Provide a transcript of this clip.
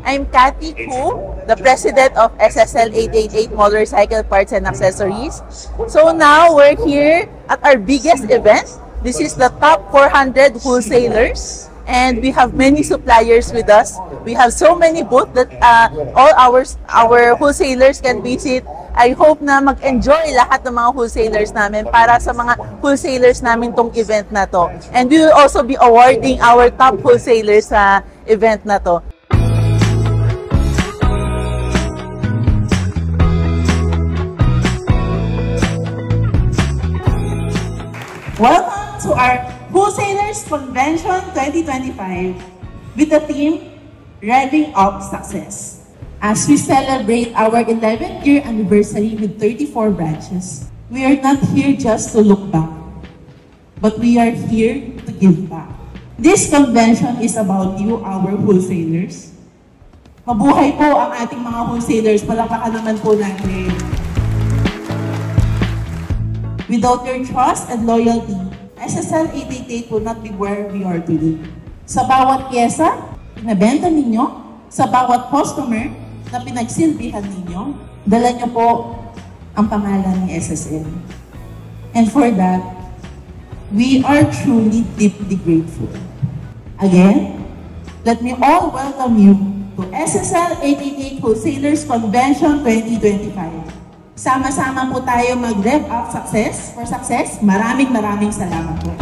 I'm Kathy Ku, the president of SSL 888 Motorcycle Parts and Accessories. So now we're here at our biggest event. This is the top 400 wholesalers, and we have many suppliers with us. We have so many booths that all our wholesalers can visit. I hope na mag-enjoy lahat ng mga wholesalers namin para sa mga wholesalers namin tong event na to. And we will also be awarding our top wholesalers sa event na to. Welcome to our Wholesalers Convention 2025 with the theme Revving Up Success. As we celebrate our 11th year anniversary with 34 branches, we are not here just to look back, but we are here to give back. This convention is about you, our wholesalers. Mabuhay po ang ating mga wholesalers. Palakpakan naman po natin. Without your trust and loyalty, SSL 888 will not be where we are today. Sa bawat pyesa na benta ninyo, sa bawat customer na pinagsilbihan ninyo, dala nyo po ang pangalan ng SSL. And for that, we are truly deeply grateful. Again, let me all welcome you to SSL 888 Wholesalers Convention 2025. Sama-sama po tayo mag-rev up success for success. Maraming salamat po.